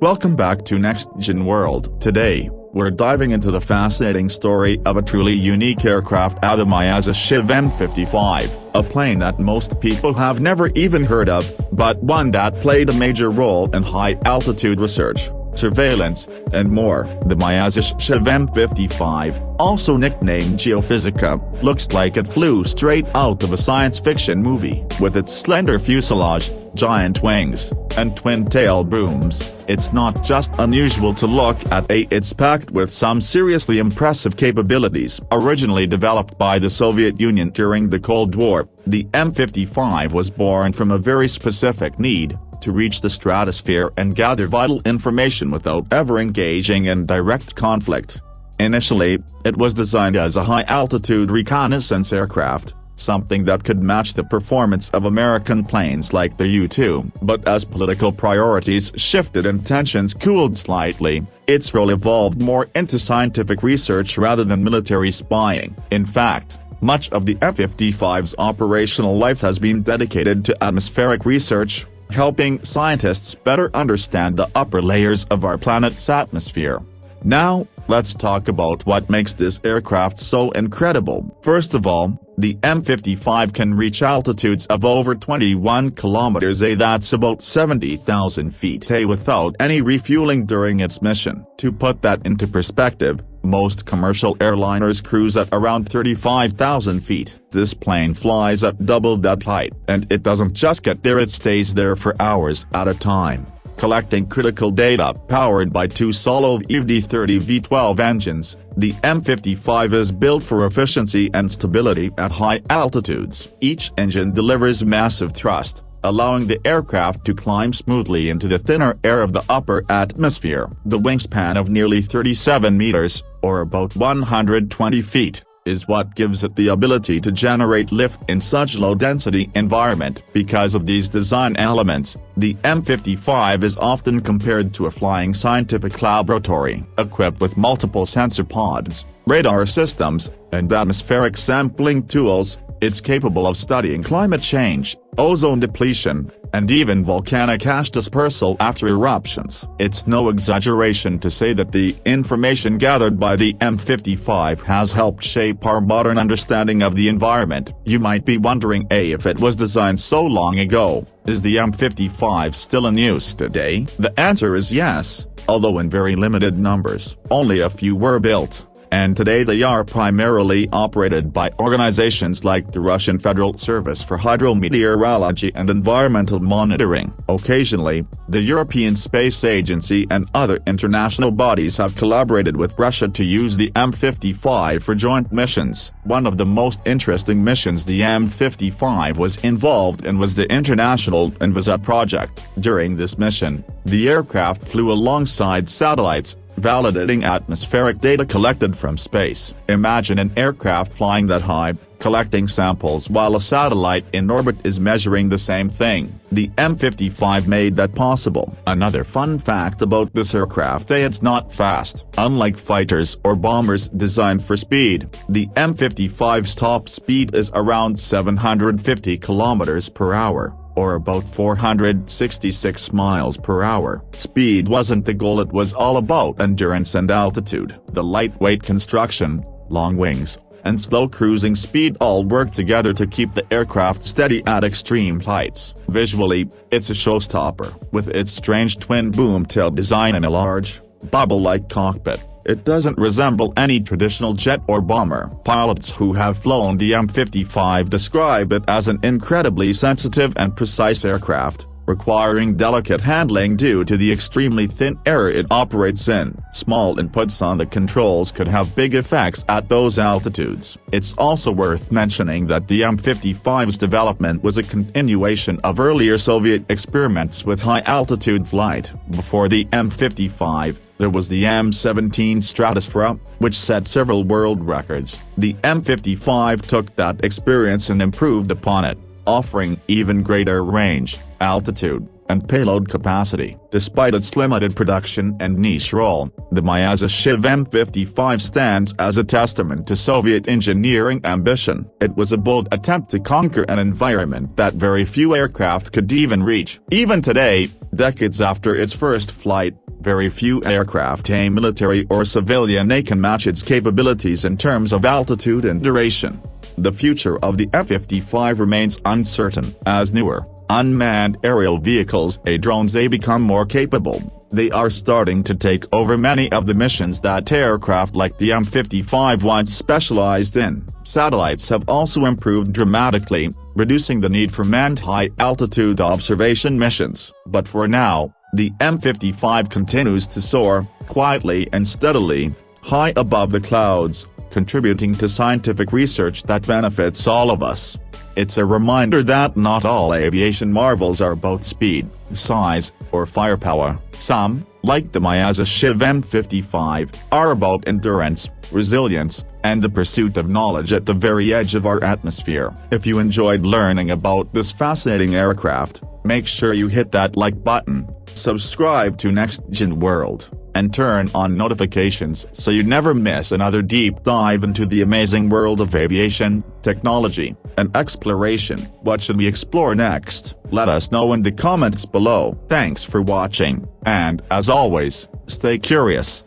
Welcome back to NextGen World. Today, we're diving into the fascinating story of a truly unique aircraft, the Myasishchev M-55, a plane that most people have never even heard of, but one that played a major role in high-altitude research, surveillance, and more. The Myasishchev M-55, also nicknamed Geophysica, looks like it flew straight out of a science fiction movie. With its slender fuselage, giant wings, and twin-tail booms, it's not just unusual to look at. It's packed with some seriously impressive capabilities. Originally developed by the Soviet Union during the Cold War, the M-55 was born from a very specific need to reach the stratosphere and gather vital information without ever engaging in direct conflict. Initially, it was designed as a high-altitude reconnaissance aircraft, something that could match the performance of American planes like the U-2. But as political priorities shifted and tensions cooled slightly, its role evolved more into scientific research rather than military spying. In fact, much of the F-55's operational life has been dedicated to atmospheric research, helping scientists better understand the upper layers of our planet's atmosphere. Now, let's talk about what makes this aircraft so incredible. First of all, the M-55 can reach altitudes of over 21 kilometers, that's about 70,000 feet, without any refueling during its mission. To put that into perspective, most commercial airliners cruise at around 35,000 feet. This plane flies at double that height, and it doesn't just get there, it stays there for hours at a time, collecting critical data. Powered by two Soared ED-30 V12 engines, the M-55 is built for efficiency and stability at high altitudes. Each engine delivers massive thrust, allowing the aircraft to climb smoothly into the thinner air of the upper atmosphere. The wingspan of nearly 37 meters, or about 120 feet, is what gives it the ability to generate lift in such low-density environment. Because of these design elements, the M-55 is often compared to a flying scientific laboratory. Equipped with multiple sensor pods, radar systems, and atmospheric sampling tools, it's capable of studying climate change, ozone depletion, and even volcanic ash dispersal after eruptions. It's no exaggeration to say that the information gathered by the M-55 has helped shape our modern understanding of the environment. You might be wondering, if it was designed so long ago, is the M-55 still in use today? The answer is yes, although in very limited numbers. Only a few were built, and today they are primarily operated by organizations like the Russian Federal Service for Hydrometeorology and Environmental Monitoring. Occasionally, the European Space Agency and other international bodies have collaborated with Russia to use the M-55 for joint missions. One of the most interesting missions the M-55 was involved in was the International Envisat project. During this mission, the aircraft flew alongside satellites, validating atmospheric data collected from space. Imagine an aircraft flying that high, collecting samples while a satellite in orbit is measuring the same thing. The M-55 made that possible. Another fun fact about this aircraft: it's not fast. Unlike fighters or bombers designed for speed, the M-55's top speed is around 750 kilometers per hour. Or about 466 miles per hour. Speed wasn't the goal, it was all about endurance and altitude. The lightweight construction, long wings, and slow cruising speed all work together to keep the aircraft steady at extreme heights. Visually, it's a showstopper. With its strange twin boom tail design and a large, bubble-like cockpit, it doesn't resemble any traditional jet or bomber. Pilots who have flown the M-55 describe it as an incredibly sensitive and precise aircraft, requiring delicate handling due to the extremely thin air it operates in. Small inputs on the controls could have big effects at those altitudes. It's also worth mentioning that the M-55's development was a continuation of earlier Soviet experiments with high-altitude flight. Before the M-55, there was the M-17 Stratosphere, which set several world records. The M-55 took that experience and improved upon it, offering even greater range, altitude, and payload capacity. Despite its limited production and niche role, the Myasishchev M-55 stands as a testament to Soviet engineering ambition. It was a bold attempt to conquer an environment that very few aircraft could even reach. Even today, decades after its first flight, very few aircraft, military or civilian, can match its capabilities in terms of altitude and duration. The future of the F-55 remains uncertain. As newer, unmanned aerial vehicles, drones, become more capable, they are starting to take over many of the missions that aircraft like the M-55 once specialized in. Satellites have also improved dramatically, reducing the need for manned high-altitude observation missions. But for now, the M-55 continues to soar, quietly and steadily, high above the clouds, contributing to scientific research that benefits all of us. It's a reminder that not all aviation marvels are about speed, size, or firepower. Some, like the Myasishchev M-55, are about endurance, resilience, and the pursuit of knowledge at the very edge of our atmosphere. If you enjoyed learning about this fascinating aircraft, make sure you hit that like button, subscribe to NextGen World, and turn on notifications so you never miss another deep dive into the amazing world of aviation, technology, and exploration. What should we explore next? Let us know in the comments below. Thanks for watching, and as always, stay curious.